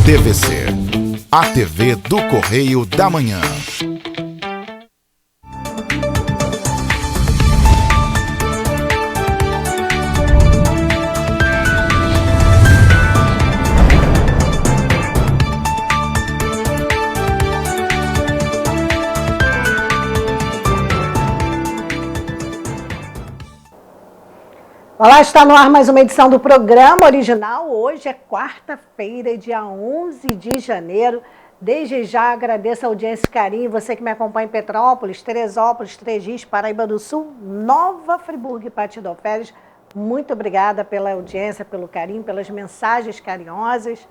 TVC, a TV do Correio da Manhã. Olá, está no ar mais uma edição do programa original. Hoje é quarta-feira, dia 11 de janeiro. Desde já agradeço a audiência e carinho, você que me acompanha em Petrópolis, Teresópolis, Três Rios, Paraíba do Sul, Nova Friburgo e Patidoféries. Muito obrigada pela audiência, pelo carinho, pelas mensagens carinhosas.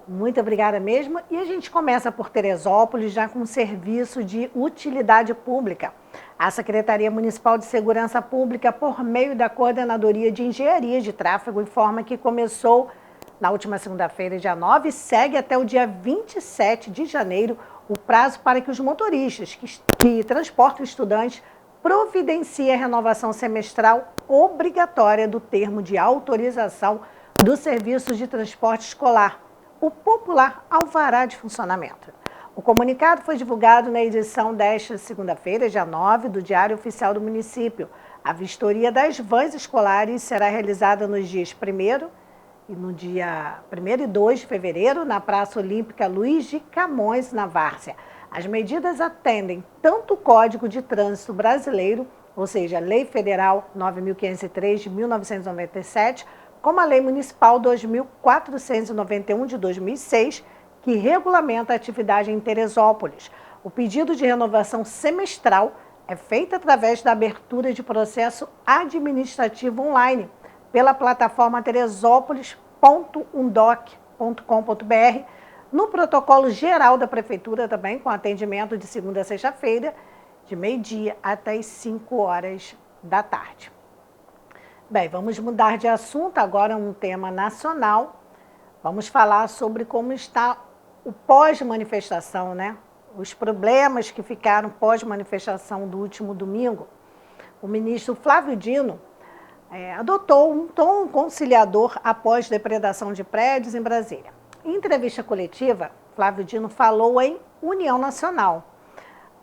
Muito obrigada mesmo. E a gente começa por Teresópolis, já com um serviço de utilidade pública. A Secretaria Municipal de Segurança Pública, por meio da Coordenadoria de Engenharia de Tráfego, informa que começou na última segunda-feira, dia 9, e segue até o dia 27 de janeiro o prazo para que os motoristas que transportam estudantes providenciem a renovação semestral obrigatória do termo de autorização do serviço de transporte escolar, o popular alvará de funcionamento. O comunicado foi divulgado na edição desta segunda-feira, dia 9, do Diário Oficial do Município. A vistoria das vans escolares será realizada nos dias 1º e no dia 1º e 2 de fevereiro, na Praça Olímpica Luiz de Camões, na Várzea. As medidas atendem tanto o Código de Trânsito Brasileiro, ou seja, a Lei Federal 9.503 de 1997, como a Lei Municipal 2.491 de 2006, que regulamenta a atividade em Teresópolis. O pedido de renovação semestral é feito através da abertura de processo administrativo online pela plataforma teresópolis.undoc.com.br, no protocolo geral da Prefeitura também, com atendimento de segunda a sexta-feira, de meio-dia até as 5 horas da tarde. Bem, vamos mudar de assunto, agora um tema nacional. Vamos falar sobre como está o pós-manifestação, né? Os problemas que ficaram pós-manifestação do último domingo. O ministro Flávio Dino adotou um tom conciliador após depredação de prédios em Brasília. Em entrevista coletiva, Flávio Dino falou em união nacional.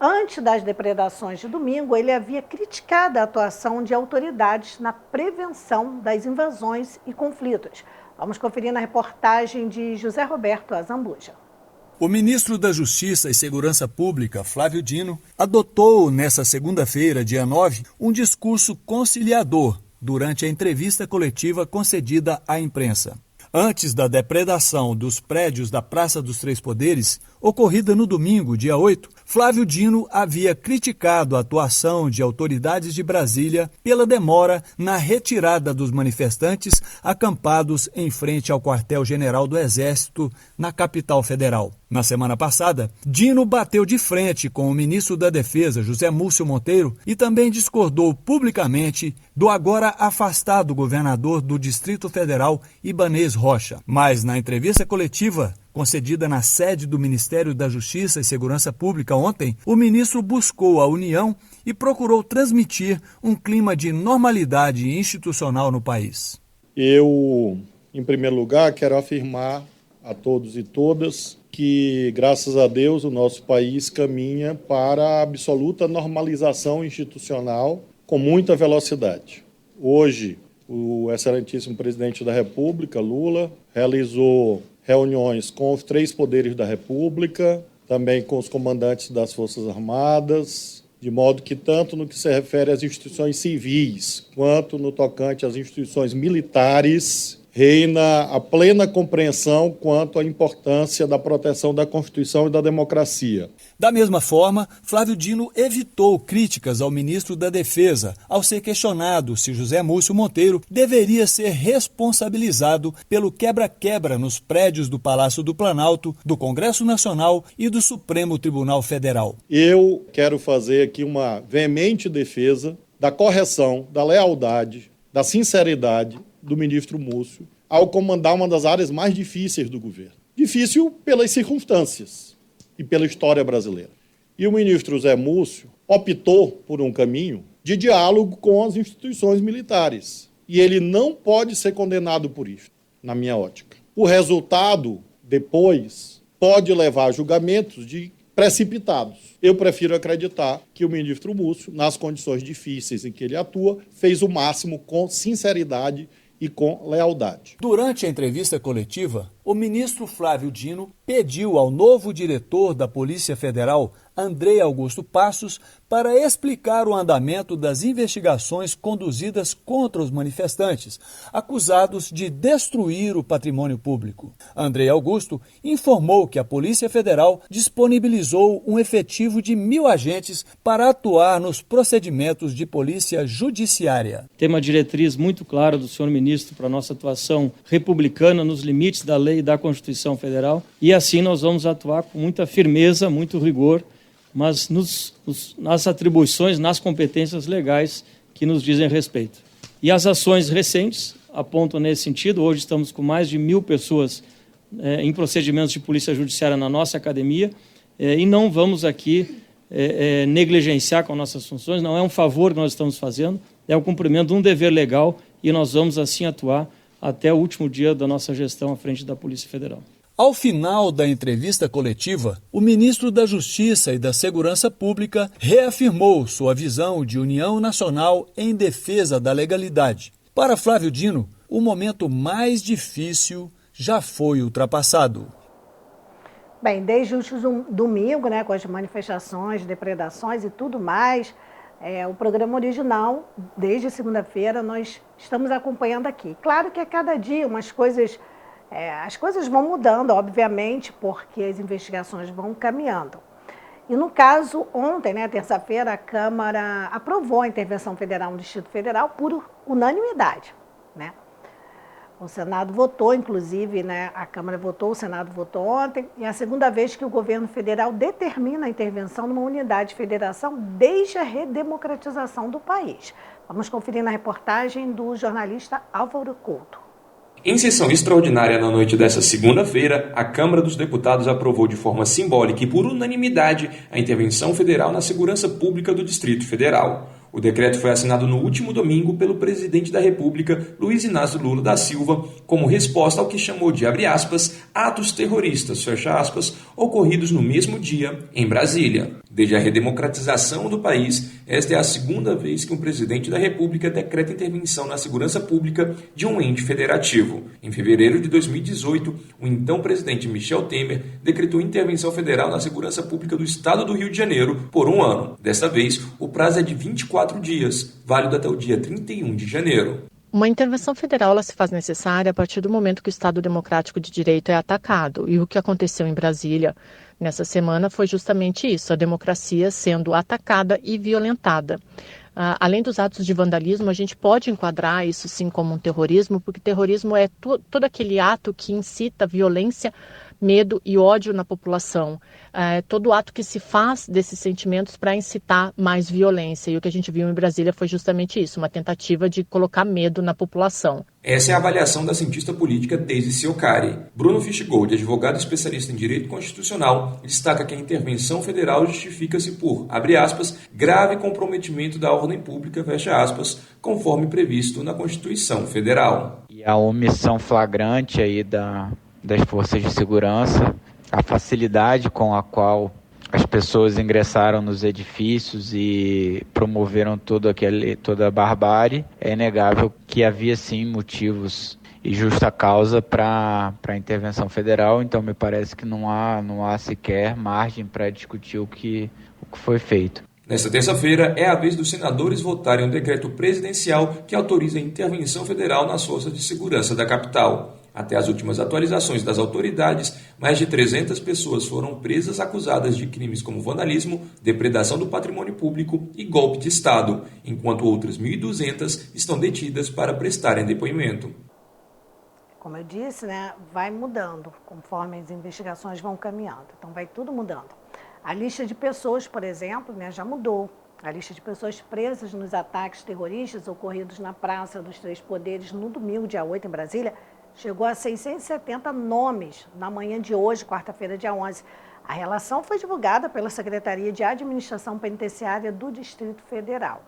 Antes das depredações de domingo, ele havia criticado a atuação de autoridades na prevenção das invasões e conflitos. Vamos conferir na reportagem de José Roberto Azambuja. O ministro da Justiça e Segurança Pública, Flávio Dino, adotou nesta segunda-feira, dia 9, um discurso conciliador durante a entrevista coletiva concedida à imprensa. Antes da depredação dos prédios da Praça dos Três Poderes, ocorrida no domingo, dia 8, Flávio Dino havia criticado a atuação de autoridades de Brasília pela demora na retirada dos manifestantes acampados em frente ao quartel-general do Exército, na capital federal. Na semana passada, Dino bateu de frente com o ministro da Defesa, José Múcio Monteiro, e também discordou publicamente do agora afastado governador do Distrito Federal, Ibanez Rocha. Mas, na entrevista coletiva concedida na sede do Ministério da Justiça e Segurança Pública ontem, o ministro buscou a união e procurou transmitir um clima de normalidade institucional no país. Eu, em primeiro lugar, quero afirmar a todos e todas que, graças a Deus, o nosso país caminha para a absoluta normalização institucional com muita velocidade. Hoje, o excelentíssimo presidente da República, Lula, realizou reuniões com os três poderes da República, também com os comandantes das Forças Armadas, de modo que tanto no que se refere às instituições civis, quanto no tocante às instituições militares, reina a plena compreensão quanto à importância da proteção da Constituição e da democracia. Da mesma forma, Flávio Dino evitou críticas ao ministro da Defesa, ao ser questionado se José Múcio Monteiro deveria ser responsabilizado pelo quebra-quebra nos prédios do Palácio do Planalto, do Congresso Nacional e do Supremo Tribunal Federal. Eu quero fazer aqui uma veemente defesa da correção, da lealdade, da sinceridade do ministro Múcio ao comandar uma das áreas mais difíceis do governo. Difícil pelas circunstâncias e pela história brasileira. E o ministro Zé Múcio optou por um caminho de diálogo com as instituições militares. E ele não pode ser condenado por isso, na minha ótica. O resultado depois pode levar a julgamentos precipitados. Eu prefiro acreditar que o ministro Múcio, nas condições difíceis em que ele atua, fez o máximo com sinceridade e com lealdade. Durante a entrevista coletiva, o ministro Flávio Dino pediu ao novo diretor da Polícia Federal, Andrei Augusto Passos, para explicar o andamento das investigações conduzidas contra os manifestantes, acusados de destruir o patrimônio público. Andrei Augusto informou que a Polícia Federal disponibilizou um efetivo de 1.000 agentes para atuar nos procedimentos de polícia judiciária. Tem uma diretriz muito clara do senhor ministro para a nossa atuação republicana nos limites da lei e da Constituição Federal, e assim nós vamos atuar com muita firmeza, muito rigor, mas nas atribuições, nas competências legais que nos dizem respeito. E as ações recentes apontam nesse sentido. Hoje estamos com mais de 1.000 pessoas em procedimentos de polícia judiciária na nossa academia, e não vamos aqui negligenciar com nossas funções, não é um favor que nós estamos fazendo, é o cumprimento de um dever legal, e nós vamos assim atuar até o último dia da nossa gestão à frente da Polícia Federal. Ao final da entrevista coletiva, o ministro da Justiça e da Segurança Pública reafirmou sua visão de união nacional em defesa da legalidade. Para Flávio Dino, o momento mais difícil já foi ultrapassado. Bem, desde o domingo, com as manifestações, depredações e tudo mais, o programa original, desde segunda-feira, nós estamos acompanhando aqui. Claro que a cada dia as coisas vão mudando, obviamente, porque as investigações vão caminhando. E no caso, ontem, terça-feira, a Câmara aprovou a intervenção federal no Distrito Federal por unanimidade, O Senado votou, inclusive, a Câmara votou, o Senado votou ontem, e é a segunda vez que o governo federal determina a intervenção numa unidade de federação desde a redemocratização do país. Vamos conferir na reportagem do jornalista Álvaro Couto. Em sessão extraordinária na noite desta segunda-feira, a Câmara dos Deputados aprovou de forma simbólica e por unanimidade a intervenção federal na segurança pública do Distrito Federal. O decreto foi assinado no último domingo pelo presidente da República, Luiz Inácio Lula da Silva, como resposta ao que chamou de, abre aspas, atos terroristas, fecha aspas, ocorridos no mesmo dia em Brasília. Desde a redemocratização do país, esta é a segunda vez que um presidente da República decreta intervenção na segurança pública de um ente federativo. Em fevereiro de 2018, o então presidente Michel Temer decretou intervenção federal na segurança pública do estado do Rio de Janeiro por 1 ano. Desta vez, o prazo é de 24 dias, válido até o dia 31 de janeiro. Uma intervenção federal ela se faz necessária a partir do momento que o Estado Democrático de Direito é atacado. E o que aconteceu em Brasília nessa semana foi justamente isso, a democracia sendo atacada e violentada. Além dos atos de vandalismo, a gente pode enquadrar isso sim como um terrorismo, porque terrorismo é todo aquele ato que incita violência, medo e ódio na população. Todo ato que se faz desses sentimentos para incitar mais violência. E o que a gente viu em Brasília foi justamente isso, uma tentativa de colocar medo na população. Essa é a avaliação da cientista política Daisy Ciocari. Bruno Fischgold, advogado especialista em direito constitucional, destaca que a intervenção federal justifica-se por, abre aspas, grave comprometimento da ordem pública, fecha aspas, conforme previsto na Constituição Federal. E a omissão flagrante aí das forças de segurança, a facilidade com a qual as pessoas ingressaram nos edifícios e promoveram toda a barbárie, é inegável que havia sim motivos e justa causa para a intervenção federal, então me parece que não há sequer margem para discutir o que foi feito. Nesta terça-feira, é a vez dos senadores votarem um decreto presidencial que autoriza a intervenção federal nas forças de segurança da capital. Até as últimas atualizações das autoridades, mais de 300 pessoas foram presas acusadas de crimes como vandalismo, depredação do patrimônio público e golpe de Estado, enquanto outras 1.200 estão detidas para prestarem depoimento. Como eu disse, vai mudando conforme as investigações vão caminhando. Então vai tudo mudando. A lista de pessoas, por exemplo, já mudou. A lista de pessoas presas nos ataques terroristas ocorridos na Praça dos Três Poderes no domingo, dia 8, em Brasília, chegou a 670 nomes na manhã de hoje, quarta-feira, dia 11. A relação foi divulgada pela Secretaria de Administração Penitenciária do Distrito Federal,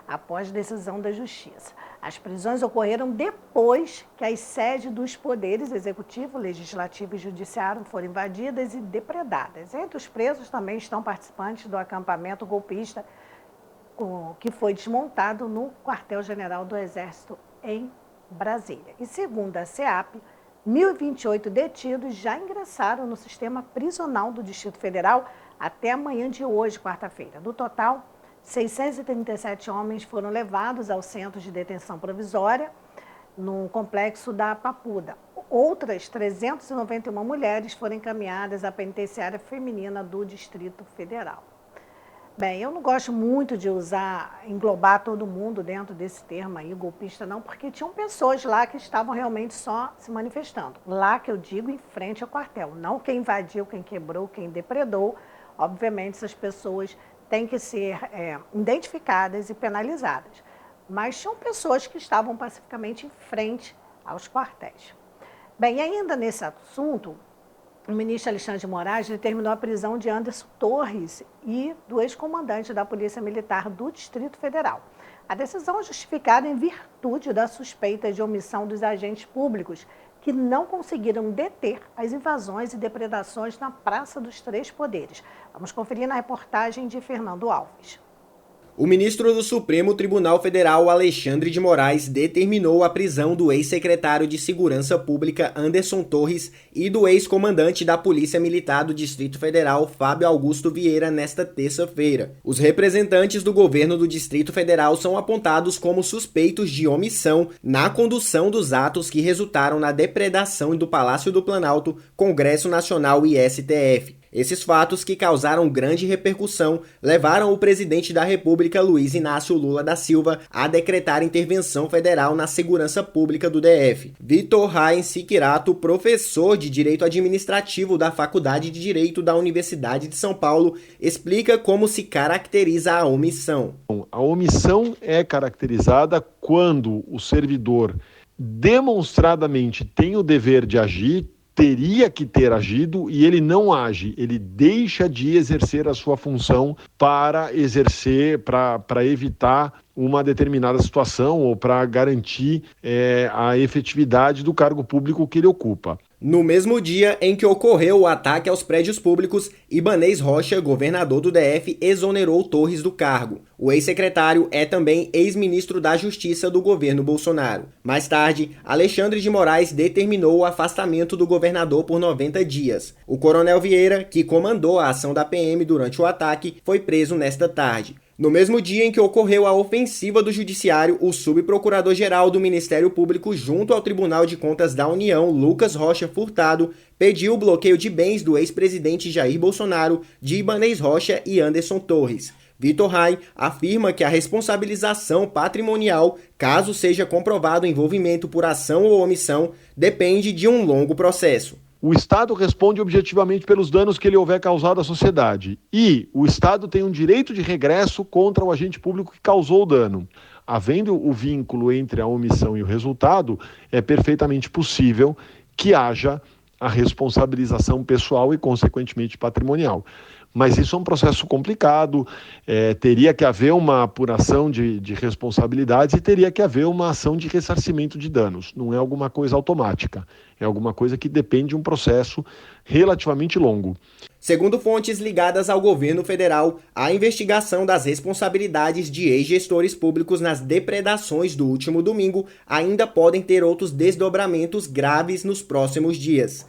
após decisão da Justiça. As prisões ocorreram depois que as sedes dos poderes executivo, legislativo e judiciário foram invadidas e depredadas. Entre os presos também estão participantes do acampamento golpista que foi desmontado no quartel-general do Exército em Brasília. E segundo a SEAP, 1.028 detidos já ingressaram no sistema prisional do Distrito Federal até amanhã de hoje, quarta-feira. Do total, 637 homens foram levados ao centro de detenção provisória no complexo da Papuda. Outras 391 mulheres foram encaminhadas à penitenciária feminina do Distrito Federal. Bem, eu não gosto muito de englobar todo mundo dentro desse termo aí, golpista não, porque tinham pessoas lá que estavam realmente só se manifestando. Lá que eu digo, em frente ao quartel, não quem invadiu, quem quebrou, quem depredou. Obviamente, essas pessoas têm que ser identificadas e penalizadas. Mas tinham pessoas que estavam pacificamente em frente aos quartéis. Bem, ainda nesse assunto, o ministro Alexandre de Moraes determinou a prisão de Anderson Torres e do ex-comandante da Polícia Militar do Distrito Federal. A decisão é justificada em virtude da suspeita de omissão dos agentes públicos que não conseguiram deter as invasões e depredações na Praça dos Três Poderes. Vamos conferir na reportagem de Fernando Alves. O ministro do Supremo Tribunal Federal, Alexandre de Moraes, determinou a prisão do ex-secretário de Segurança Pública, Anderson Torres, e do ex-comandante da Polícia Militar do Distrito Federal, Fábio Augusto Vieira, nesta terça-feira. Os representantes do governo do Distrito Federal são apontados como suspeitos de omissão na condução dos atos que resultaram na depredação do Palácio do Planalto, Congresso Nacional e STF. Esses fatos, que causaram grande repercussão, levaram o presidente da República, Luiz Inácio Lula da Silva, a decretar intervenção federal na segurança pública do DF. Vitor Rain Siquirato, professor de Direito Administrativo da Faculdade de Direito da Universidade de São Paulo, explica como se caracteriza a omissão. A omissão é caracterizada quando o servidor demonstradamente tem o dever de agir, teria que ter agido e ele não age, ele deixa de exercer a sua função para evitar uma determinada situação ou para garantir a efetividade do cargo público que ele ocupa. No mesmo dia em que ocorreu o ataque aos prédios públicos, Ibanez Rocha, governador do DF, exonerou Torres do cargo. O ex-secretário é também ex-ministro da Justiça do governo Bolsonaro. Mais tarde, Alexandre de Moraes determinou o afastamento do governador por 90 dias. O coronel Vieira, que comandou a ação da PM durante o ataque, foi preso nesta tarde. No mesmo dia em que ocorreu a ofensiva do Judiciário, o subprocurador-geral do Ministério Público junto ao Tribunal de Contas da União, Lucas Rocha Furtado, pediu o bloqueio de bens do ex-presidente Jair Bolsonaro, de Ibanez Rocha e Anderson Torres. Vitor Rain afirma que a responsabilização patrimonial, caso seja comprovado o envolvimento por ação ou omissão, depende de um longo processo. O Estado responde objetivamente pelos danos que ele houver causado à sociedade e o Estado tem um direito de regresso contra o agente público que causou o dano. Havendo o vínculo entre a omissão e o resultado, é perfeitamente possível que haja a responsabilização pessoal e, consequentemente, patrimonial. Mas isso é um processo complicado, teria que haver uma apuração de responsabilidades e teria que haver uma ação de ressarcimento de danos. Não é alguma coisa automática, é alguma coisa que depende de um processo relativamente longo. Segundo fontes ligadas ao governo federal, a investigação das responsabilidades de ex-gestores públicos nas depredações do último domingo ainda podem ter outros desdobramentos graves nos próximos dias.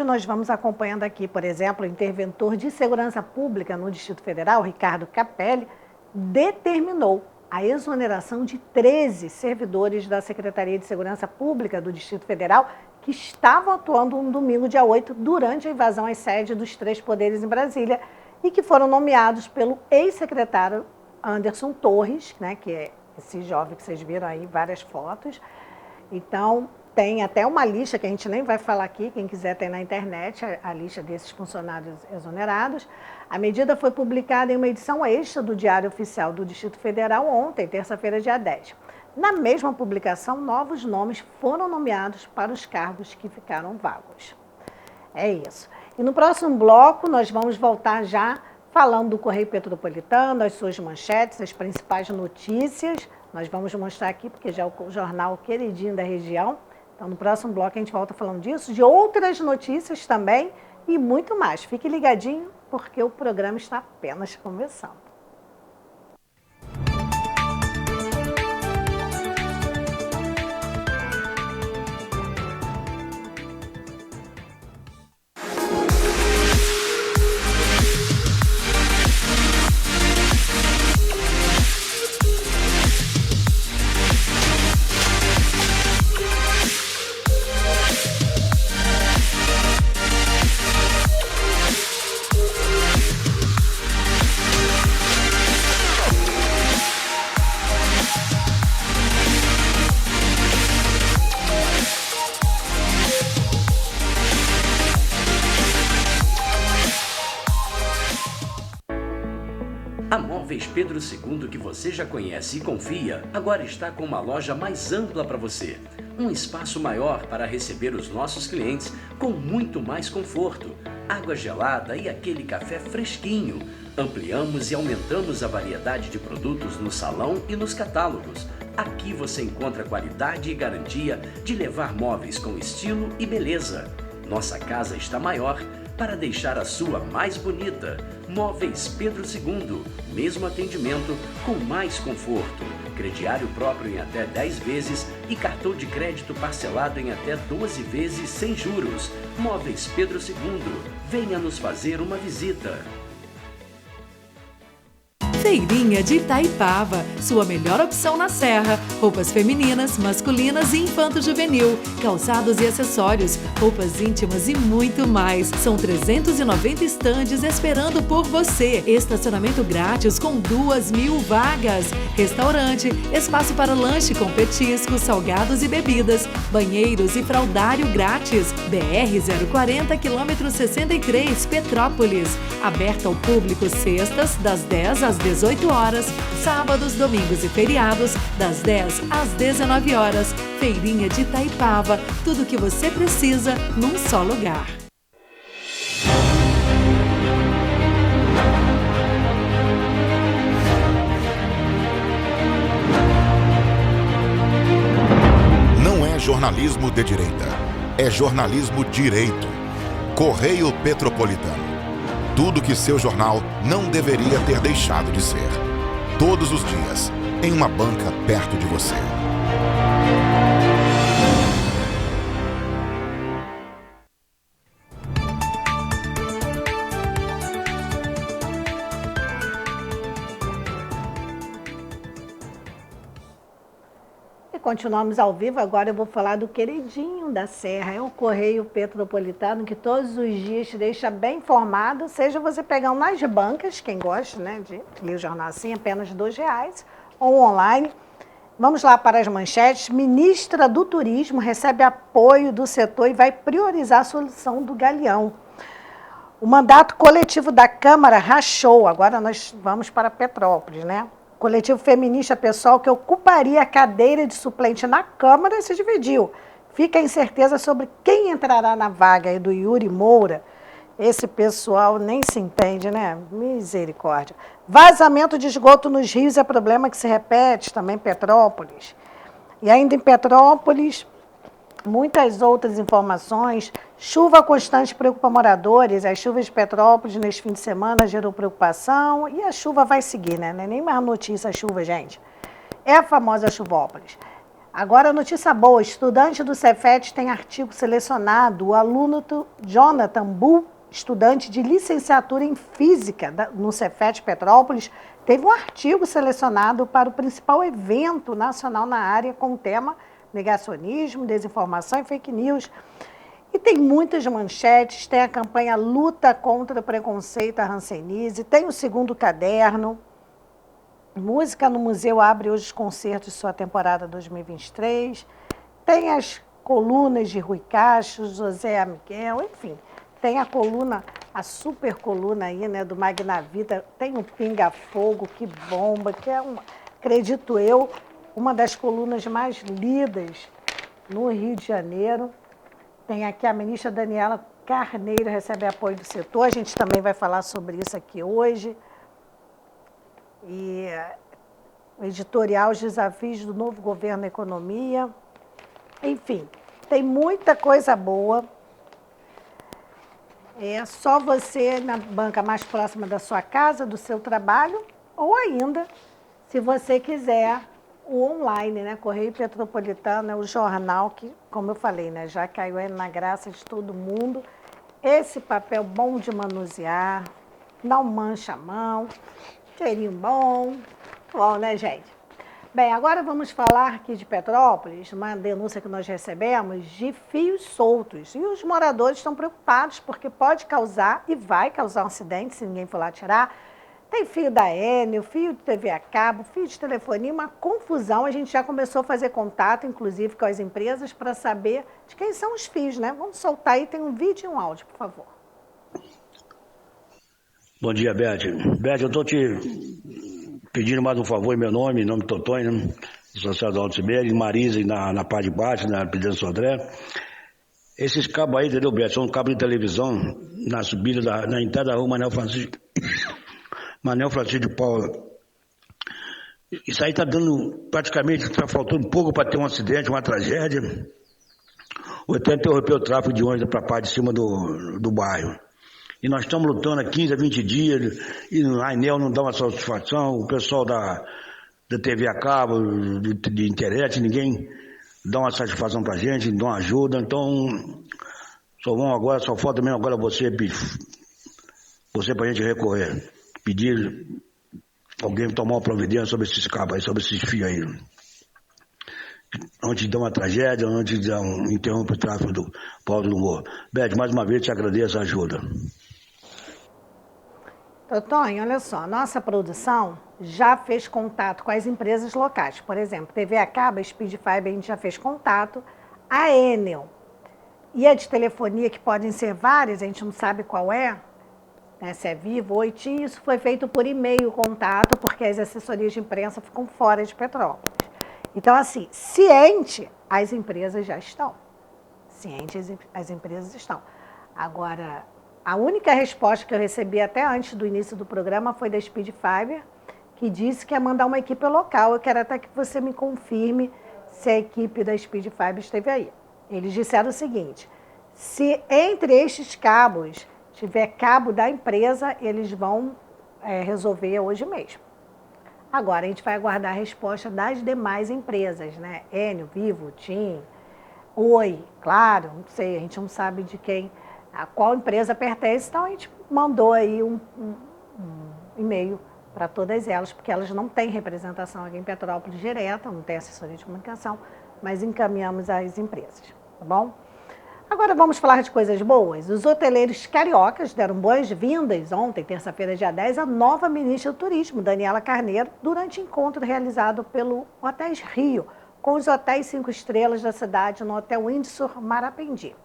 Nós vamos acompanhando aqui, por exemplo, o interventor de segurança pública no Distrito Federal, Ricardo Capelli, determinou a exoneração de 13 servidores da Secretaria de Segurança Pública do Distrito Federal que estavam atuando no domingo, dia 8, durante a invasão às sedes dos Três Poderes em Brasília e que foram nomeados pelo ex-secretário Anderson Torres, né, que é esse jovem que vocês viram aí, várias fotos. Então, tem até uma lista que a gente nem vai falar aqui, quem quiser tem na internet, a lista desses funcionários exonerados. A medida foi publicada em uma edição extra do Diário Oficial do Distrito Federal ontem, terça-feira, dia 10. Na mesma publicação, novos nomes foram nomeados para os cargos que ficaram vagos. É isso. E no próximo bloco, nós vamos voltar já falando do Correio Petropolitano, as suas manchetes, as principais notícias Nós vamos mostrar aqui, porque já é o jornal queridinho da região. Então, no próximo bloco, a gente volta falando disso, de outras notícias também e muito mais. Fique ligadinho, porque o programa está apenas começando. A Móveis Pedro II, que você já conhece e confia, agora está com uma loja mais ampla para você. Um espaço maior para receber os nossos clientes com muito mais conforto, água gelada e aquele café fresquinho. Ampliamos e aumentamos a variedade de produtos no salão e nos catálogos. Aqui você encontra qualidade e garantia de levar móveis com estilo e beleza. Nossa casa está maior para deixar a sua mais bonita. Móveis Pedro II, mesmo atendimento com mais conforto. Crediário próprio em até 10 vezes e cartão de crédito parcelado em até 12 vezes sem juros. Móveis Pedro II, venha nos fazer uma visita. Feirinha de Itaipava, sua melhor opção na Serra. Roupas femininas, masculinas e infanto-juvenil, calçados e acessórios, roupas íntimas e muito mais. São 390 estandes esperando por você. Estacionamento grátis com 2.000 vagas. Restaurante, espaço para lanche com petiscos, salgados e bebidas, banheiros e fraldário grátis. BR-040, quilômetro 63, Petrópolis. Aberta ao público sextas, das 10 às 18 horas, sábados, domingos e feriados, das 10 às 19 horas. Feirinha de Itaipava, tudo o que você precisa num só lugar. Não é jornalismo de direita, é jornalismo direito. Correio Petropolitano. Tudo que seu jornal não deveria ter deixado de ser. Todos os dias, em uma banca perto de você. Continuamos ao vivo, agora eu vou falar do queridinho da Serra, é o Correio Petropolitano, que todos os dias te deixa bem informado, seja você pegando nas bancas, quem gosta, né, de ler o jornal assim, apenas R$2, ou online. Vamos lá para as manchetes. Ministra do Turismo recebe apoio do setor e vai priorizar a solução do Galeão. O mandato coletivo da Câmara rachou, agora nós vamos para Petrópolis, né? Coletivo feminista pessoal que ocuparia a cadeira de suplente na Câmara se dividiu. Fica a incerteza sobre quem entrará na vaga aí do Yuri Moura. Esse pessoal nem se entende, né? Misericórdia. Vazamento de esgoto nos rios é problema que se repete também em Petrópolis. E ainda em Petrópolis, muitas outras informações. Chuva constante preocupa moradores. As chuvas de Petrópolis neste fim de semana gerou preocupação. E a chuva vai seguir, né? Não é nem mais notícia a chuva, gente. É a famosa chuvópolis. Agora, notícia boa. Estudante do Cefet tem artigo selecionado. O aluno Jonathan Bull, estudante de licenciatura em Física no Cefet Petrópolis, teve um artigo selecionado para o principal evento nacional na área com o tema negacionismo, desinformação e fake news. E tem muitas manchetes, tem a campanha Luta contra o Preconceito à Hanseníase, tem o segundo caderno, Música no Museu abre hoje os concertos de sua temporada 2023, tem as colunas de Rui Castro, José Miguel, enfim, tem a coluna, a super coluna aí, né, do Magnavida, tem o Pinga Fogo, que bomba, que é, acredito eu, uma das colunas mais lidas no Rio de Janeiro. Tem aqui a ministra Daniela Carneiro, recebe apoio do setor. A gente também vai falar sobre isso aqui hoje. E editorial Os Desafios do Novo Governo na Economia. Enfim, tem muita coisa boa. É só você na banca mais próxima da sua casa, do seu trabalho, ou ainda, se você quiser, o online, né? Correio Petropolitano é o jornal que, como eu falei, né? Já caiu aí na graça de todo mundo. Esse papel bom de manusear, não mancha a mão, cheirinho bom, né, gente? Bem, agora vamos falar aqui de Petrópolis, uma denúncia que nós recebemos de fios soltos. E os moradores estão preocupados porque pode causar e vai causar um acidente se ninguém for lá tirar. Tem fio da Enel, fio de TV a cabo, fio de telefonia, uma confusão. A gente já começou a fazer contato, inclusive, com as empresas para saber de quem são os fios, né? Vamos soltar aí, tem um vídeo e um áudio, por favor. Bom dia, Beth. Beth, eu estou te pedindo mais um favor em meu nome Totonho, né? Associado ao Alto Sibéria, Marisa e na parte de baixo, na Presidente Sodré. Esses cabos aí, entendeu, Beth? São cabos de televisão na subida, na entrada da rua Manuel Francisco de Paula. Isso aí está dando, praticamente, está faltando pouco para ter um acidente, uma tragédia. Ou até interromper o tráfego de ônibus para a parte de cima do bairro. E nós estamos lutando há 15 a 20 dias, e a Enel não dá uma satisfação, o pessoal da TV a cabo, de internet, ninguém dá uma satisfação pra gente, não dá uma ajuda, então só falta mesmo agora você pra gente recorrer, pedir alguém tomar uma providência sobre esses cabos aí, sobre esses fios aí. Antes de dar uma tragédia, antes de interromper o tráfego do Paulo do Morro. Beth, mais uma vez te agradeço a ajuda. Totonho, olha só, nossa produção já fez contato com as empresas locais. Por exemplo, TV a cabo, Speed Fiber, a gente já fez contato. A Enel e a de telefonia, que podem ser várias, a gente não sabe qual é, né, se é Vivo ou Oi, isso foi feito por e-mail o contato, porque as assessorias de imprensa ficam fora de Petrópolis. Então, assim, ciente, as empresas já estão. Ciente, as empresas estão. Agora, a única resposta que eu recebi até antes do início do programa foi da Speed Fiber, que disse que ia mandar uma equipe local. Eu quero até que você me confirme se a equipe da Speed Fiber esteve aí. Eles disseram o seguinte: se entre estes cabos tiver cabo da empresa, eles vão resolver hoje mesmo. Agora, a gente vai aguardar a resposta das demais empresas, né? Enel, Vivo, TIM, Oi, claro, não sei, a gente não sabe de quem, a qual empresa pertence, então a gente mandou aí um e-mail para todas elas, porque elas não têm representação aqui em Petrópolis direta, não tem assessoria de comunicação, mas encaminhamos às empresas, tá bom? Agora vamos falar de coisas boas. Os hoteleiros cariocas deram boas-vindas ontem, terça-feira, dia 10, à nova ministra do Turismo, Daniela Carneiro, durante encontro realizado pelo Hotéis Rio, com os hotéis 5 estrelas da cidade no Hotel Windsor Marapendi.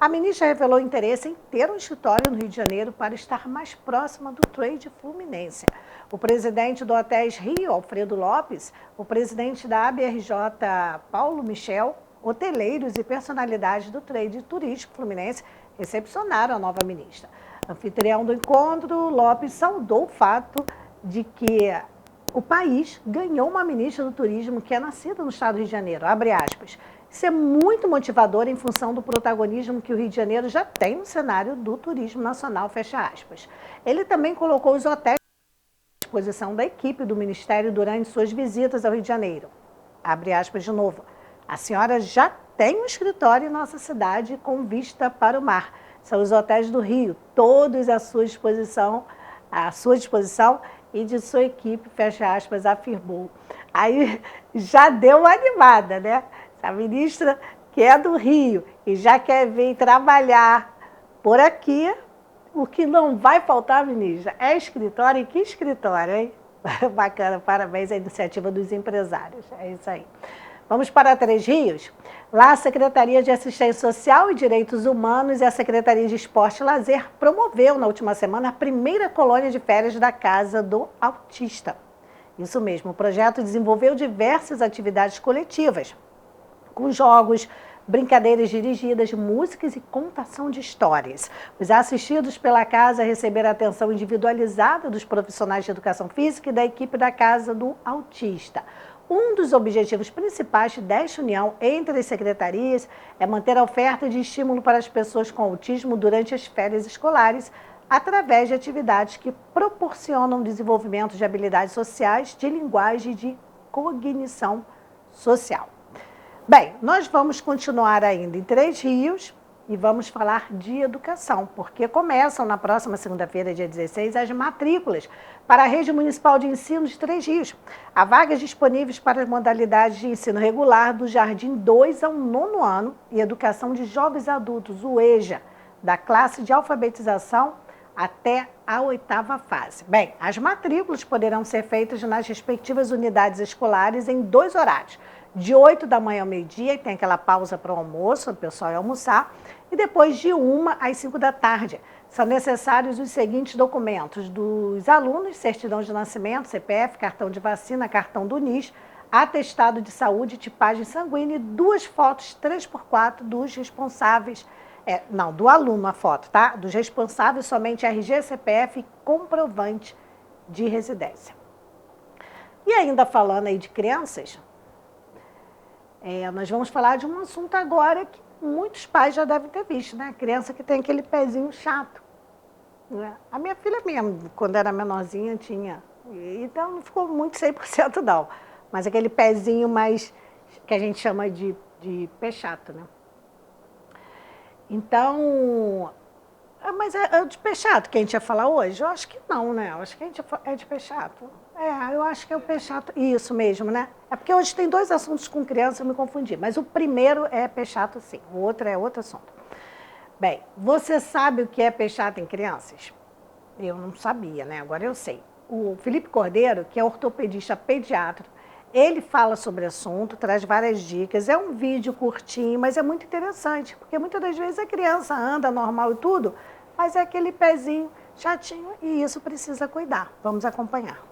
A ministra revelou interesse em ter um escritório no Rio de Janeiro para estar mais próxima do trade fluminense. O presidente do Hotéis Rio, Alfredo Lopes, o presidente da ABRJ, Paulo Michel, hoteleiros e personalidades do trade turístico fluminense recepcionaram a nova ministra. Anfitrião do encontro, Lopes saudou o fato de que o país ganhou uma ministra do turismo que é nascida no estado do Rio de Janeiro, abre aspas. Isso é muito motivador em função do protagonismo que o Rio de Janeiro já tem no cenário do turismo nacional, fecha aspas. Ele também colocou os hotéis à disposição da equipe do Ministério durante suas visitas ao Rio de Janeiro. Abre aspas de novo. A senhora já tem um escritório em nossa cidade com vista para o mar. São os hotéis do Rio, todos à sua disposição e de sua equipe, fecha aspas, afirmou. Aí já deu uma animada, né? A ministra que é do Rio e já quer vir trabalhar por aqui, o que não vai faltar, ministra, é escritório. E que escritório, hein? Bacana, parabéns à iniciativa dos empresários. É isso aí. Vamos para Três Rios. Lá a Secretaria de Assistência Social e Direitos Humanos e a Secretaria de Esporte e Lazer promoveu na última semana a primeira colônia de férias da Casa do Autista. Isso mesmo, o projeto desenvolveu diversas atividades coletivas, com jogos, brincadeiras dirigidas, músicas e contação de histórias. Os assistidos pela casa receberam atenção individualizada dos profissionais de educação física e da equipe da Casa do Autista. Um dos objetivos principais desta união entre as secretarias é manter a oferta de estímulo para as pessoas com autismo durante as férias escolares, através de atividades que proporcionam desenvolvimento de habilidades sociais, de linguagem e de cognição social. Bem, nós vamos continuar ainda em Três Rios e vamos falar de educação, porque começam na próxima segunda-feira, dia 16, as matrículas para a Rede Municipal de Ensino de Três Rios. Há vagas disponíveis para as modalidades de ensino regular do Jardim 2 ao 9º ano e Educação de Jovens Adultos, o EJA, da classe de alfabetização até a 8ª fase. Bem, as matrículas poderão ser feitas nas respectivas unidades escolares em 2 horários. De 8 da manhã ao meio-dia, e tem aquela pausa para o almoço, o pessoal ia almoçar, e depois de 1 às 5 da tarde. São necessários os seguintes documentos dos alunos: certidão de nascimento, CPF, cartão de vacina, cartão do NIS, atestado de saúde, tipagem sanguínea e 2 fotos 3x4 dos responsáveis, do aluno a foto, tá? Dos responsáveis, somente RG, CPF e comprovante de residência. E ainda falando aí de crianças, nós vamos falar de um assunto agora que muitos pais já devem ter visto, né? A criança que tem aquele pezinho chato. Né? A minha filha mesmo, quando era menorzinha, tinha. Então não ficou muito 100% não. Mas aquele pezinho mais, que a gente chama de pé chato, né? Então, mas é de pé chato que a gente ia falar hoje? Eu acho que não, né? Eu acho que a gente é de pé chato. Eu acho que é o pé chato. Isso mesmo, né? É porque hoje tem 2 assuntos com criança, eu me confundi. Mas o primeiro é pé chato, sim. O outro é outro assunto. Bem, você sabe o que é pé chato em crianças? Eu não sabia, né? Agora eu sei. O Felipe Cordeiro, que é ortopedista pediatra, ele fala sobre o assunto, traz várias dicas. É um vídeo curtinho, mas é muito interessante, porque muitas das vezes a criança anda normal e tudo, mas é aquele pezinho chatinho e isso precisa cuidar. Vamos acompanhar.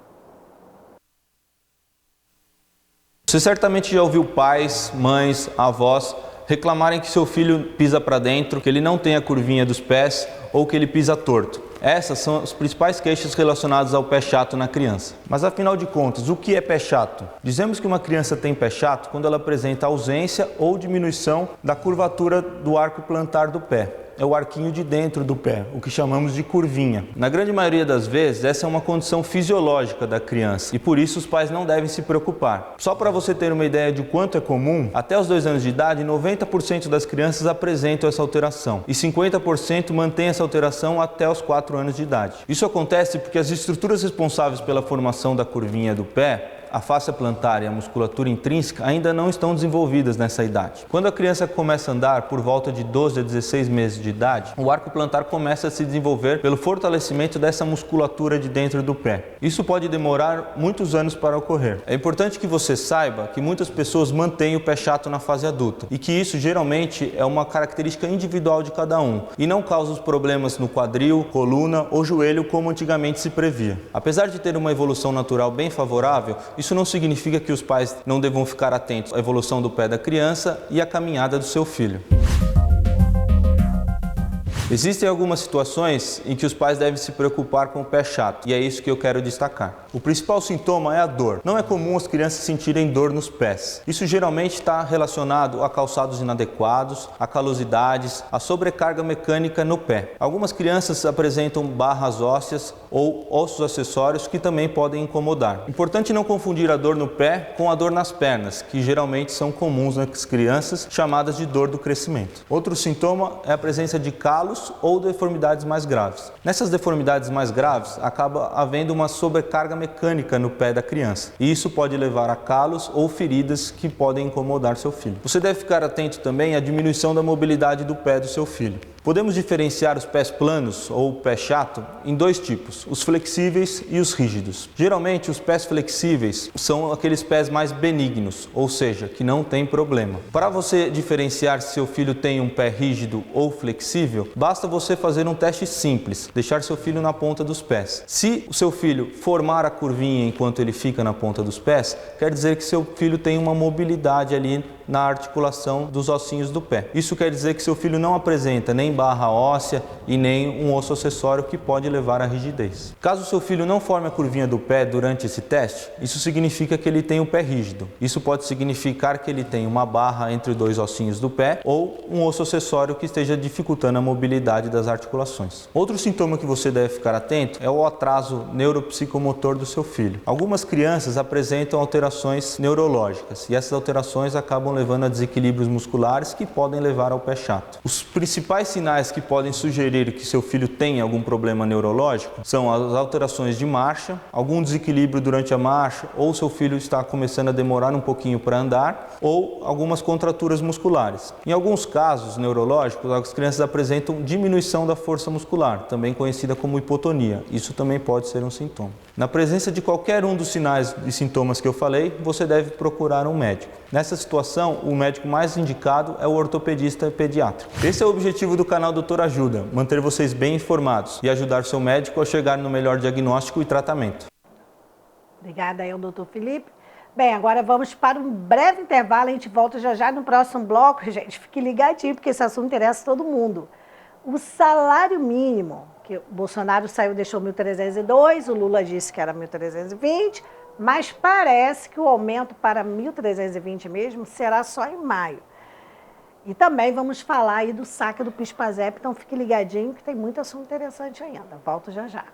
Você certamente já ouviu pais, mães, avós reclamarem que seu filho pisa para dentro, que ele não tem a curvinha dos pés ou que ele pisa torto. Essas são as principais queixas relacionadas ao pé chato na criança. Mas afinal de contas, o que é pé chato? Dizemos que uma criança tem pé chato quando ela apresenta ausência ou diminuição da curvatura do arco plantar do pé. É o arquinho de dentro do pé, o que chamamos de curvinha. Na grande maioria das vezes, essa é uma condição fisiológica da criança e por isso os pais não devem se preocupar. Só para você ter uma ideia de quanto é comum, até os 2 anos de idade, 90% das crianças apresentam essa alteração e 50% mantém essa alteração até os 4 anos de idade. Isso acontece porque as estruturas responsáveis pela formação da curvinha do pé, a fáscia plantar e a musculatura intrínseca, ainda não estão desenvolvidas nessa idade. Quando a criança começa a andar por volta de 12 a 16 meses de idade, o arco plantar começa a se desenvolver pelo fortalecimento dessa musculatura de dentro do pé. Isso pode demorar muitos anos para ocorrer. É importante que você saiba que muitas pessoas mantêm o pé chato na fase adulta e que isso geralmente é uma característica individual de cada um e não causa os problemas no quadril, coluna ou joelho como antigamente se previa. Apesar de ter uma evolução natural bem favorável, isso não significa que os pais não devam ficar atentos à evolução do pé da criança e à caminhada do seu filho. Existem algumas situações em que os pais devem se preocupar com o pé chato, e é isso que eu quero destacar. O principal sintoma é a dor. Não é comum as crianças sentirem dor nos pés. Isso geralmente está relacionado a calçados inadequados, a calosidades, a sobrecarga mecânica no pé. Algumas crianças apresentam barras ósseas ou ossos acessórios que também podem incomodar. Importante não confundir a dor no pé com a dor nas pernas, que geralmente são comuns nas crianças, chamadas de dor do crescimento. Outro sintoma é a presença de calos ou deformidades mais graves. Nessas deformidades mais graves, acaba havendo uma sobrecarga mecânica no pé da criança, e isso pode levar a calos ou feridas que podem incomodar seu filho. Você deve ficar atento também à diminuição da mobilidade do pé do seu filho. Podemos diferenciar os pés planos ou pé chato em 2 tipos, os flexíveis e os rígidos. Geralmente, os pés flexíveis são aqueles pés mais benignos, ou seja, que não tem problema. Para você diferenciar se seu filho tem um pé rígido ou flexível, basta você fazer um teste simples, deixar seu filho na ponta dos pés. Se o seu filho formar a curvinha enquanto ele fica na ponta dos pés, quer dizer que seu filho tem uma mobilidade ali na articulação dos ossinhos do pé. Isso quer dizer que seu filho não apresenta nem barra óssea e nem um osso acessório que pode levar à rigidez. Caso seu filho não forme a curvinha do pé durante esse teste, isso significa que ele tem o pé rígido. Isso pode significar que ele tem uma barra entre os dois ossinhos do pé ou um osso acessório que esteja dificultando a mobilidade das articulações. Outro sintoma que você deve ficar atento é o atraso neuropsicomotor do seu filho. Algumas crianças apresentam alterações neurológicas e essas alterações acabam levando a desequilíbrios musculares que podem levar ao pé chato. Os principais sinais que podem sugerir que seu filho tem algum problema neurológico são as alterações de marcha, algum desequilíbrio durante a marcha, ou seu filho está começando a demorar um pouquinho para andar, ou algumas contraturas musculares. Em alguns casos neurológicos, as crianças apresentam diminuição da força muscular, também conhecida como hipotonia. Isso também pode ser um sintoma. Na presença de qualquer um dos sinais e sintomas que eu falei, você deve procurar um médico. Nessa situação, o médico mais indicado é o ortopedista pediátrico. Esse é o objetivo do canal Doutor Ajuda, manter vocês bem informados e ajudar seu médico a chegar no melhor diagnóstico e tratamento. Obrigada aí ao doutor Felipe. Bem, agora vamos para um breve intervalo, a gente volta já no próximo bloco. Gente, fique ligadinho, porque esse assunto interessa todo mundo. O salário mínimo, que o Bolsonaro saiu e deixou 1.302, o Lula disse que era 1.320, mas parece que o aumento para 1.320 mesmo será só em maio. E também vamos falar aí do saque do PIS/PASEP, então fique ligadinho que tem muito assunto interessante ainda. Volto já.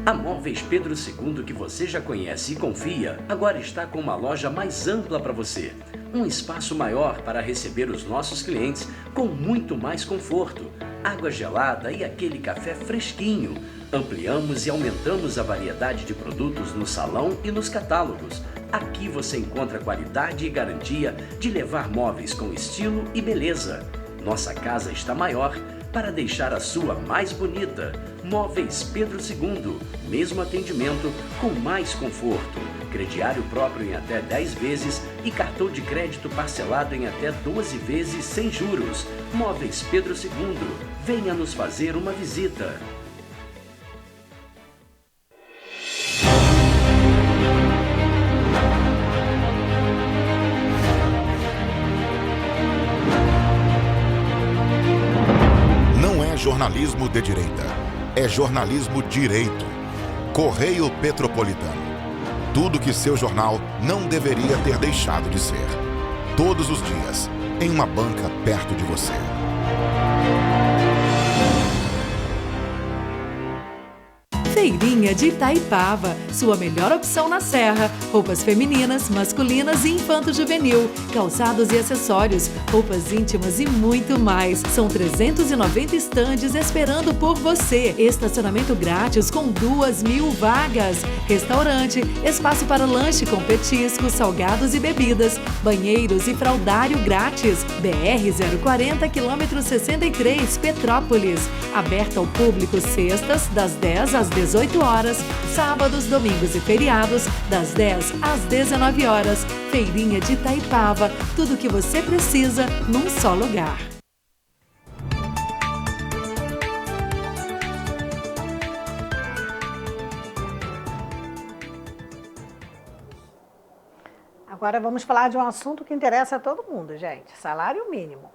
A Móveis Pedro II, que você já conhece e confia, agora está com uma loja mais ampla para você. Um espaço maior para receber os nossos clientes com muito mais conforto, água gelada e aquele café fresquinho. Ampliamos e aumentamos a variedade de produtos no salão e nos catálogos. Aqui você encontra qualidade e garantia de levar móveis com estilo e beleza. Nossa casa está maior para deixar a sua mais bonita. Móveis Pedro II, mesmo atendimento com mais conforto. Crediário próprio em até 10 vezes e cartão de crédito parcelado em até 12 vezes sem juros. Móveis Pedro II, venha nos fazer uma visita. Jornalismo de direita. É jornalismo direito. Correio Petropolitano. Tudo que seu jornal não deveria ter deixado de ser. Todos os dias, em uma banca perto de você. Feirinha de Itaipava, sua melhor opção na Serra. Roupas femininas, masculinas e infanto-juvenil, calçados e acessórios, roupas íntimas e muito mais. São 390 estandes esperando por você. Estacionamento grátis com 2.000 vagas. Restaurante, espaço para lanche com petiscos, salgados e bebidas, banheiros e fraldário grátis. BR 040, quilômetro 63, Petrópolis. Aberta ao público sextas, das 10 às 18 horas, sábados, domingos e feriados, das 10 às 19 horas. Feirinha de Itaipava, tudo o que você precisa num só lugar. Agora vamos falar de um assunto que interessa a todo mundo, gente. Salário mínimo.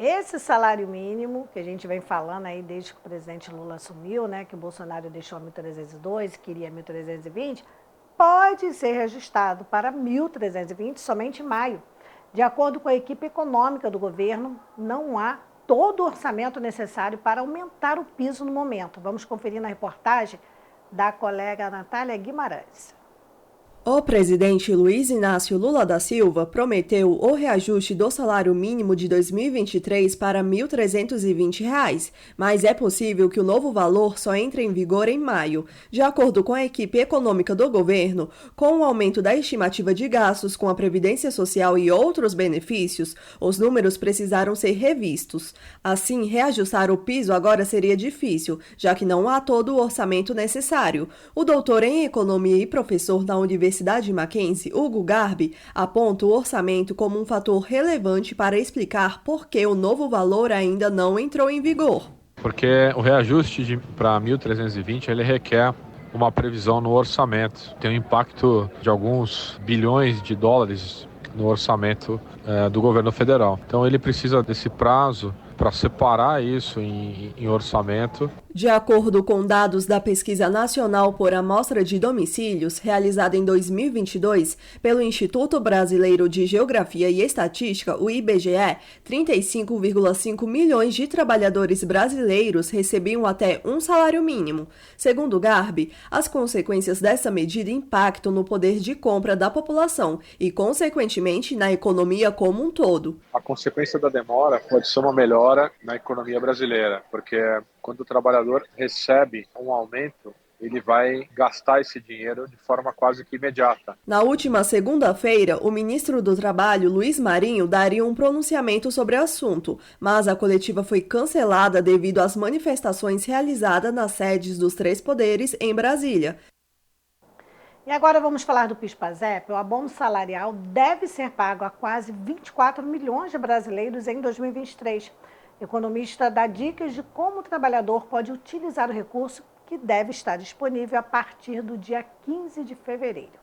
Esse salário mínimo, que a gente vem falando aí desde que o presidente Lula assumiu, né, que o Bolsonaro deixou 1.302, queria 1.320, pode ser reajustado para 1.320 somente em maio. De acordo com a equipe econômica do governo, não há todo o orçamento necessário para aumentar o piso no momento. Vamos conferir na reportagem da colega Natália Guimarães. O presidente Luiz Inácio Lula da Silva prometeu o reajuste do salário mínimo de 2023 para R$ 1.320, mas é possível que o novo valor só entre em vigor em maio. De acordo com a equipe econômica do governo, com o aumento da estimativa de gastos com a Previdência Social e outros benefícios, os números precisaram ser revistos. Assim, reajustar o piso agora seria difícil, já que não há todo o orçamento necessário. O doutor em Economia e professor da Universidade Mackenzie, Hugo Garbi, aponta o orçamento como um fator relevante para explicar por que o novo valor ainda não entrou em vigor. Porque o reajuste para 1.320 ele requer uma previsão no orçamento. Tem um impacto de alguns bilhões de dólares no orçamento do governo federal. Então ele precisa desse prazo para separar isso em orçamento. De acordo com dados da Pesquisa Nacional por Amostra de Domicílios, realizada em 2022 pelo Instituto Brasileiro de Geografia e Estatística, o IBGE, 35,5 milhões de trabalhadores brasileiros recebiam até um salário mínimo. Segundo Garbi, as consequências dessa medida impactam no poder de compra da população e, consequentemente, na economia como um todo. A consequência da demora pode ser uma melhora na economia brasileira, porque quando o trabalhador recebe um aumento, ele vai gastar esse dinheiro de forma quase que imediata. Na última segunda-feira, o ministro do Trabalho, Luiz Marinho, daria um pronunciamento sobre o assunto, mas a coletiva foi cancelada devido às manifestações realizadas nas sedes dos três poderes em Brasília. E agora vamos falar do PIS/PASEP. O abono salarial deve ser pago a quase 24 milhões de brasileiros em 2023. O economista dá dicas de como o trabalhador pode utilizar o recurso, que deve estar disponível a partir do dia 15 de fevereiro.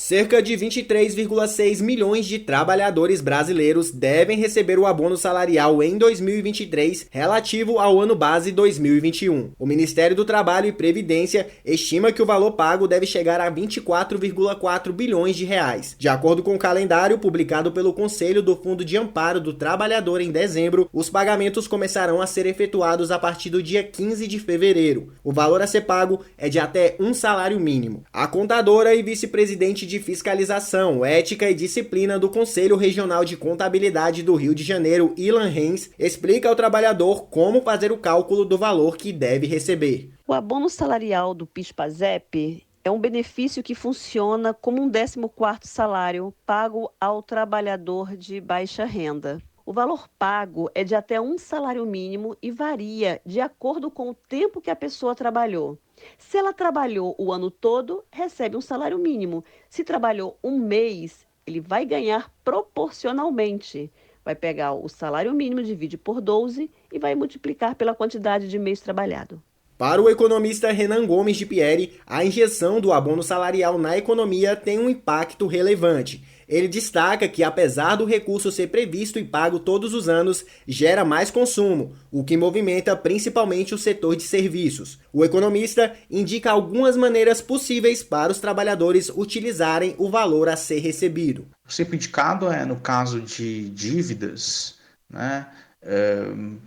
Cerca de 23,6 milhões de trabalhadores brasileiros devem receber o abono salarial em 2023, relativo ao ano base 2021. O Ministério do Trabalho e Previdência estima que o valor pago deve chegar a 24,4 bilhões de reais. De acordo com o calendário publicado pelo Conselho do Fundo de Amparo do Trabalhador em dezembro, os pagamentos começarão a ser efetuados a partir do dia 15 de fevereiro. O valor a ser pago é de até um salário mínimo. A contadora e vice-presidente de Fiscalização, Ética e Disciplina do Conselho Regional de Contabilidade do Rio de Janeiro, Ilan Reis, explica ao trabalhador como fazer o cálculo do valor que deve receber. O abono salarial do PIS/PASEP é um benefício que funciona como um 14º salário pago ao trabalhador de baixa renda. O valor pago é de até um salário mínimo e varia de acordo com o tempo que a pessoa trabalhou. Se ela trabalhou o ano todo, recebe um salário mínimo. Se trabalhou um mês, ele vai ganhar proporcionalmente. Vai pegar o salário mínimo, divide por 12 e vai multiplicar pela quantidade de mês trabalhado. Para o economista Renan Gomes de Pieri, a injeção do abono salarial na economia tem um impacto relevante. Ele destaca que, apesar do recurso ser previsto e pago todos os anos, gera mais consumo, o que movimenta principalmente o setor de serviços. O economista indica algumas maneiras possíveis para os trabalhadores utilizarem o valor a ser recebido. O sempre indicado é, no caso de dívidas,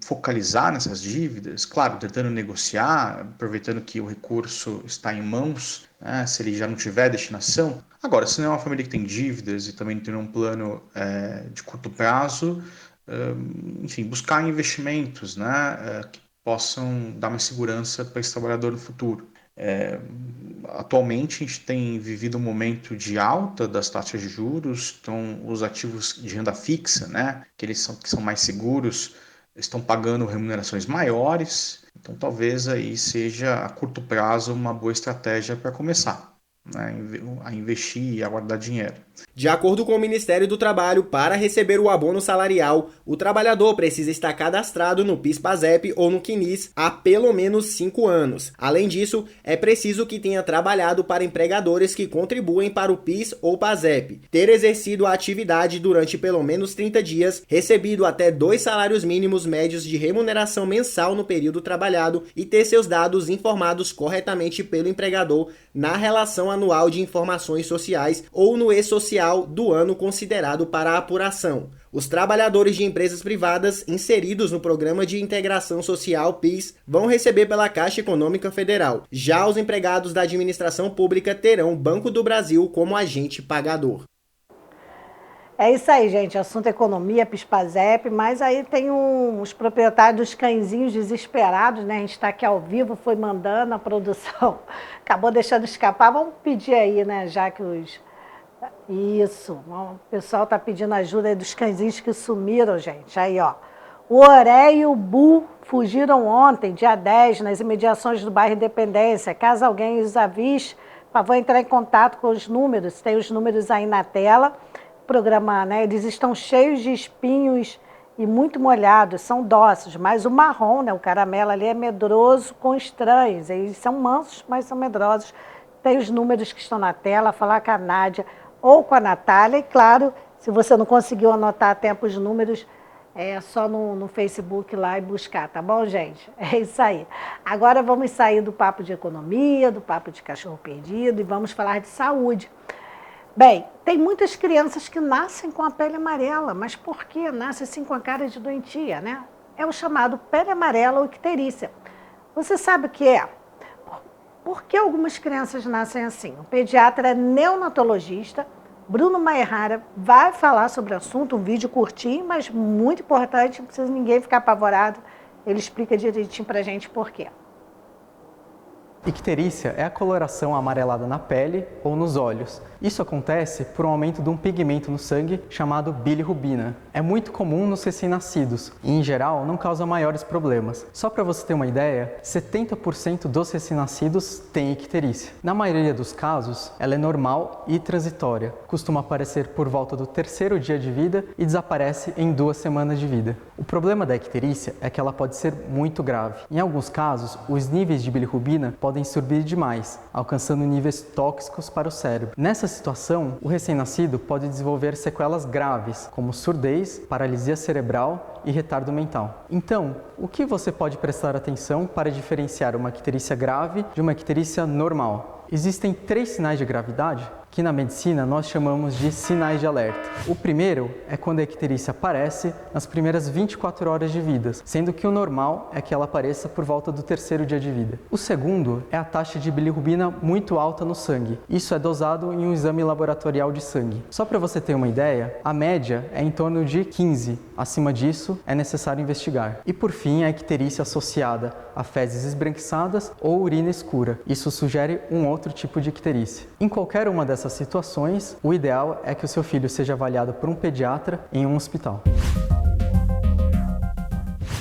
focalizar nessas dívidas, claro, tentando negociar, aproveitando que o recurso está em mãos, se ele já não tiver destinação. Agora, se não é uma família que tem dívidas e também tem um plano de curto prazo, enfim, buscar investimentos que possam dar mais segurança para esse trabalhador no futuro. Atualmente a gente tem vivido um momento de alta das taxas de juros, então os ativos de renda fixa, que são mais seguros, estão pagando remunerações maiores, então talvez aí seja a curto prazo uma boa estratégia para começar a investir e a guardar dinheiro. De acordo com o Ministério do Trabalho, para receber o abono salarial, o trabalhador precisa estar cadastrado no PIS/PASEP ou no CNIS há pelo menos 5 anos. Além disso, é preciso que tenha trabalhado para empregadores que contribuem para o PIS ou PASEP, ter exercido a atividade durante pelo menos 30 dias, recebido até 2 salários mínimos médios de remuneração mensal no período trabalhado e ter seus dados informados corretamente pelo empregador na relação anual de informações sociais ou no e-social do ano considerado para a apuração. Os trabalhadores de empresas privadas inseridos no Programa de Integração Social PIS vão receber pela Caixa Econômica Federal. Já os empregados da administração pública terão o Banco do Brasil como agente pagador. É isso aí, gente. Assunto economia, PIS/PASEP, mas aí tem os proprietários dos cãezinhos desesperados, né? A gente está aqui ao vivo, foi mandando, a produção acabou deixando escapar. Vamos pedir aí, né? Já que Isso, o pessoal está pedindo ajuda aí dos cãezinhos que sumiram, gente. Aí, ó. O Oré e o Bu fugiram ontem, dia 10, nas imediações do bairro Independência. Caso alguém os avise, vão entrar em contato com os números. Tem os números aí na tela. O programa, né? Eles estão cheios de espinhos e muito molhados, são dóceis. Mas o marrom, né? O caramelo ali é medroso com estranhos. Eles são mansos, mas são medrosos. Tem os números que estão na tela, falar com a Nádia ou com a Natália. E claro, se você não conseguiu anotar a tempo os números, é só no Facebook lá e buscar, tá bom, gente? É isso aí. Agora vamos sair do papo de economia, do papo de cachorro perdido e vamos falar de saúde. Bem, tem muitas crianças que nascem com a pele amarela, mas por que nascem assim com a cara de doentia, né? É o chamado pele amarela ou icterícia. Você sabe o que é? Por que algumas crianças nascem assim? O pediatra neonatologista Bruno Maerrara vai falar sobre o assunto, um vídeo curtinho, mas muito importante, não precisa ninguém ficar apavorado. Ele explica direitinho pra gente por quê. Icterícia é a coloração amarelada na pele ou nos olhos. Isso acontece por um aumento de um pigmento no sangue chamado bilirrubina. É muito comum nos recém-nascidos e, em geral, não causa maiores problemas. Só para você ter uma ideia, 70% dos recém-nascidos têm icterícia. Na maioria dos casos, ela é normal e transitória. Costuma aparecer por volta do 3º dia de vida e desaparece em 2 semanas de vida. O problema da icterícia é que ela pode ser muito grave. Em alguns casos, os níveis de bilirrubina podem subir demais, alcançando níveis tóxicos para o cérebro. Nessa situação, o recém-nascido pode desenvolver sequelas graves, como surdez, paralisia cerebral e retardo mental. Então, o que você pode prestar atenção para diferenciar uma icterícia grave de uma icterícia normal? Existem 3 sinais de gravidade que na medicina nós chamamos de sinais de alerta. O primeiro é quando a icterícia aparece nas primeiras 24 horas de vida, sendo que o normal é que ela apareça por volta do 3º dia de vida. O segundo é a taxa de bilirrubina muito alta no sangue. Isso é dosado em um exame laboratorial de sangue. Só para você ter uma ideia, a média é em torno de 15. Acima disso, é necessário investigar. E por fim, a icterícia associada a fezes esbranquiçadas ou urina escura. Isso sugere um outro tipo de icterícia. Em qualquer uma dessas situações, o ideal é que o seu filho seja avaliado por um pediatra em um hospital.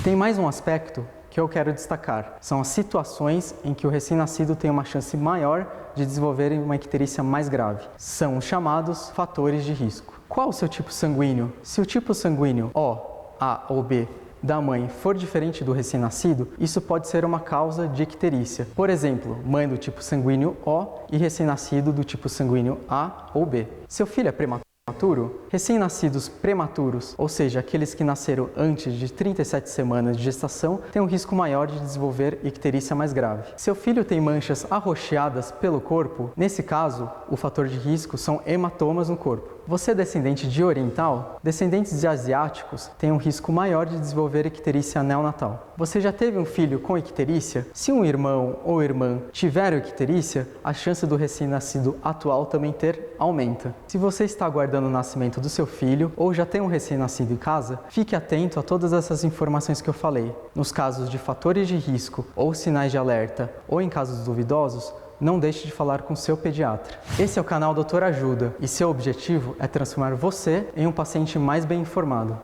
Tem mais um aspecto que eu quero destacar. São as situações em que o recém-nascido tem uma chance maior de desenvolver uma icterícia mais grave. São os chamados fatores de risco. Qual o seu tipo sanguíneo? Se o tipo sanguíneo O, A ou B da mãe for diferente do recém-nascido, isso pode ser uma causa de icterícia. Por exemplo, mãe do tipo sanguíneo O e recém-nascido do tipo sanguíneo A ou B. Seu filho é prematuro? Recém-nascidos prematuros, ou seja, aqueles que nasceram antes de 37 semanas de gestação, têm um risco maior de desenvolver icterícia mais grave. Seu filho tem manchas arroxeadas pelo corpo, nesse caso, o fator de risco são hematomas no corpo. Você é descendente de oriental? Descendentes de asiáticos têm um risco maior de desenvolver icterícia neonatal. Você já teve um filho com icterícia? Se um irmão ou irmã tiver icterícia, a chance do recém-nascido atual também ter aumenta. Se você está aguardando o nascimento do seu filho ou já tem um recém-nascido em casa, fique atento a todas essas informações que eu falei. Nos casos de fatores de risco ou sinais de alerta ou em casos duvidosos, não deixe de falar com seu pediatra. Esse é o canal Doutor Ajuda e seu objetivo é transformar você em um paciente mais bem informado.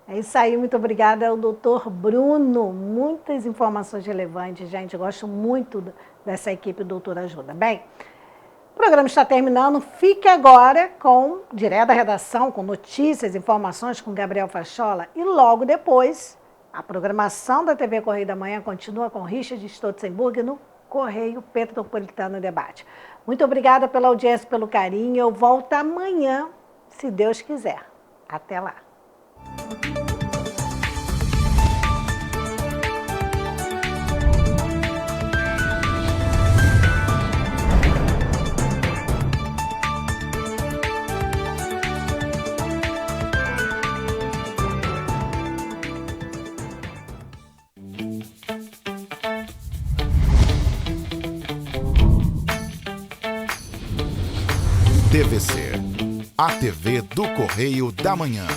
É isso aí, muito obrigada ao doutor Bruno. Muitas informações relevantes, gente. Eu gosto muito dessa equipe Doutor Ajuda. Bem, o programa está terminando. Fique agora direto da redação, com notícias, informações com Gabriel Fachola. E logo depois, a programação da TV Correio da Manhã continua com Richard Stolzenburg no Correio Petropolitano Debate. Muito obrigada pela audiência, pelo carinho. Eu volto amanhã, se Deus quiser. Até lá. TVC, a TV do Correio da Manhã.